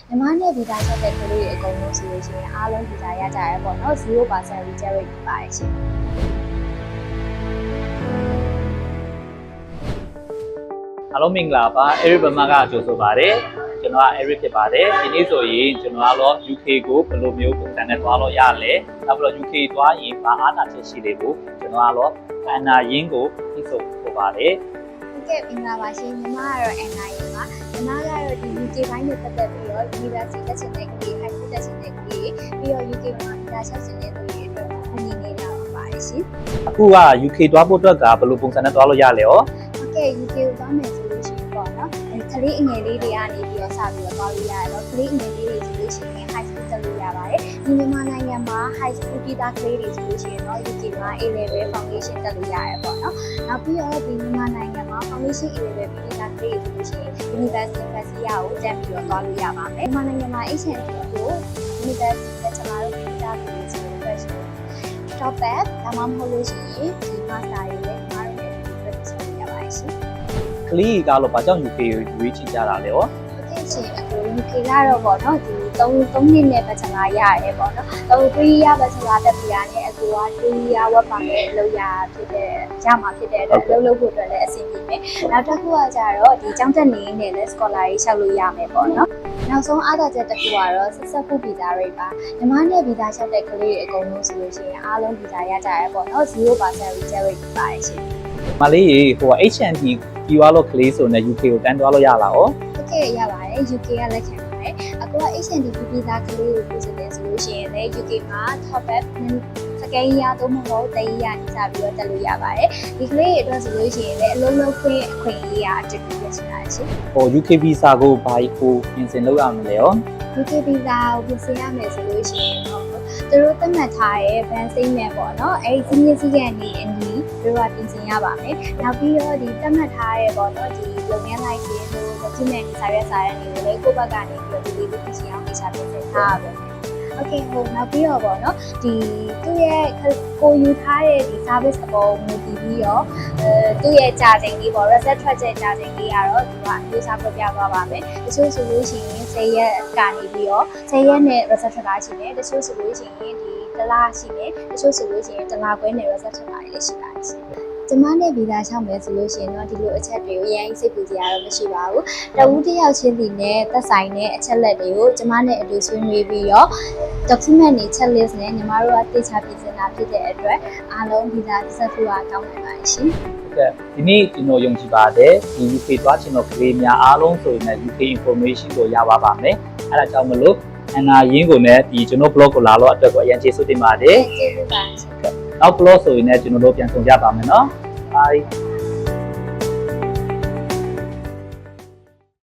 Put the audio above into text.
မြန်မာနဲ့ဗီဇာချက်တဲ့ကလေးတွေအကုန်လုံးဆိုလို့ရှိရင်အားလုံးဗီဇာရကြရပေါ့နော် 0% reject rate ဖြစ်ပါတယ်ရှင်အားလုံးမင်္ဂလာပါ Eric ဘမကကြိုဆိုပါတယ်ကျွန်တော်က Eric ဖြစ်ပါတယ်ဒီနေ့ဆိုရင်ကျွန်တော်ကတော့ UK ကိုဘယ်လိုမျိုးပုံစံနဲ့သွားလို့ရလဲနောက်ပြီးတော့ UK သွားရင်ဘာအားသာချက်ရှိတွေကိုကျွန်တော်ကတော့အန်နာရင်းကိုသိဆိုပို့ပါတယ်ဟုတ်ကဲ့မင်္ဂလာပါရှင်ညီမကတော့အန်နာရင်းပါညီမကတော့ဒီ UK ဘိုင်းနဲ့ပတ်သက်ပြီးတော့ University တက်ချင်တဲ့ကလေး High School တက်ချင်တဲ့ကလေးပြီးတော့ UK မှာဗီဇာချက်ချင်တဲ့သူတွေအတွက်အနေနဲ့လာပါပါတယ်ရှင်အခုက UK သွားဖို့အတွက်ကဘယ်လိုပုံစံနဲ့သွားလို့ရလဲရောဟုတ်ကဲ့ UK ကိုသွားမယ်ဆိုလို့ရှိရင်ပေါ့နော်ကလေးအငယ်လေးတွေကနေပြီးတော့စပြီးတော့သွားလို့ရတယ်တော့ကလေးအငယ်လေးတွေဆိုလို့ရှိရင် High School တက်လို့ရပါတယ်ဒီမြန်မာနိုင်ငံမှာ High School ပြီးသားကလေးတွေဆိုလို့ရှိရင်တော့ UK မှာ A level foundation တက်လို့ရတယ်ပေါ့နော်နောက်ပြီးတော့ဒီမြန်မာနိုင်ငံမှာ foundation A level ပြီးသားကလေးတွေဆိုလို့ရှိရင် University ကိုတက်ပြီးတော့သွားလို့ရပါမယ်မြန်မာနိုင်ငံမှာ HND ကို University တက်ချင်တာလို့ပြီးသားကလေးဆိုလို့ top up ဒါမှမဟုတ်လို့ရှိရင်ဒီ master တွေလည်းညီမတို့နဲ့ဒီ practice လုပ်ရပါတယ်ရှင်ကလေးကတော့ဘာကြောင့် UK ကိုရွေးချယ်ကြတာလဲရောဟုတ်ကဲ့ရှင်အခု UK ကတော့ပေါ့နော်ဒီ3နှစ်နဲ့ပတ်ချလာရတယ်ပေါ့နော်3 year ပတ်ချလာတက်ပြရတယ်အခုက2 year work permit လောက်ရဖြစ်တဲ့ရမှာဖြစ်တဲ့အတွက်လုပ်ဖို့အတွက်လည်းအဆင်ပြေမယ်နောက်တစ်ခုကကြတော့ဒီကျောင်းတက်နေနေလည်း scholar ကြီးလျှောက်လို့ရမယ်ပေါ့နော်နောက်ဆုံးအားသာချက်တစ်ခုကတော့ဆက်ဆက်ဖို့ဗီဇာရိတ်ပါမြန်မာနဲ့ဗီဇာလျှောက်တဲ့ကလေးတွေအကုန်လုံးဆိုလို့ရှိရင်အားလုံးဗီဇာရကြရပေါ့နော် 0% reject rate ဖြစ်ပါတယ်ရှင်မလေးရေဟို HND ပြီးသွားလို့ကလေးဆိုနေ UK ကိုတန်းသွားလို့ရလားဟုတ်ကဲ့ရပါတယ် UK ကလက်ခံပါတယ်အခုက HND ဗီဇာကလေးကိုပို့စစ်တယ်ဆိုလို့ရှိရင်လည်း UK မှာ top up စကင်ရတော့မဟုတ်တရနေစပြီးတော့တက်လို့ရပါတယ်ဒီကလေးတွေအတွက်ဆိုလို့ရှိရင်လည်းအလုံးလုံးခွင့်အခွင့်အရေးအတူတူရရှိတာရှင်ဟို UK visa ကိုဘာကိုပြင်ဆင်လုပ်ရမလဲရော UK visa ကိုပြင်ဆင်ရမယ်ဆိုလို့ရှိရင်တော့သူတို့သတ်မှတ်ထားတဲ့ ban statement ပေါ့နော်အဲဒီစီးမြင့်စည်းကမ်းတွေအနီးသူတို့ကပြင်ဆင်ရပါမယ်နောက်ပြီးတော့ဒီသတ်မှတ်ထားတဲ့ပေါ့နော်ဒီလုပ်ငန်းလိုက်ခြင်းတို့ document တွေစာရွက်စာတမ်းတွေကိုလည်းကိုယ့်ဘက်ကနေပြီးတော့ဒီလေးပြင်ဆင်အောင်ပြင်ဆင်ထားရပါမယ်โอเคဟိုနောက်ပြီးတော့ပေါ့နော်ဒီသူ့ရဲ့ကိုယူထားတဲ့ဒီ service အပေါ်မူတည်ပြီးတော့သူ့ရဲ့ကြာချိန်လေးပေါ့ reset ထွက်ချက်ကြာချိန်လေးကတော့သူကမျိုးစားပြပြသွားပါမယ်တချို့ဆိုလို့ရှိရင်10ရက်ကနေပြီးတော့10ရက်နဲ့ reset ထွက်တာရှိတယ်တချို့ဆိုလို့ရှိရင်ဒီတစ်လရှိတယ်တချို့ဆိုလို့ရှိရင်တစ်လခွဲနဲ့ reset ထွက်တာလည်းရှိပါတယ်ကျမနဲ့ဗီဇာချောင်းမယ်ဆိုလို့ရှိရင်တော့ဒီလိုအချက်တွေကိုအရင်စိတ်ပူစရာတော့မရှိပါဘူးတဝူးတစ်ယောက်ချင်းစီနဲ့သက်ဆိုင်တဲ့အချက်လက်တွေကိုကျမနဲ့အတူဆွေးနွေးပြီးတော့ document တွေ checklist နဲ့ညီမတို့ကတေချာပြင်ဆင်တာဖြစ်တဲ့အတွက်အားလုံးဗီဇာဆက်ဖို့ကောင်းနိုင်ပါရှင်ဟုတ်ကဲ့ဒီနေ့ကျွန်တော်ယုံကြည်ပါတယ်ဒီ UK သွားချင်တော့ကလေးများအားလုံးဆိုရင်လည်း UK information ကိုရပါမယ်အဲဒါကြောင့်မလို့အန်နာရင်းကိုလည်းဒီကျွန်တော် blog ကိုလာတော့အတွက်ကိုအရင်ကျေးဇူးတင်ပါတယ်ကျေးဇူးပါရှင်နောက် blog ဆိုရင်လည်းကျွန်တော်တို့ပြန်ဆောင်ကြပါမယ်နော် bye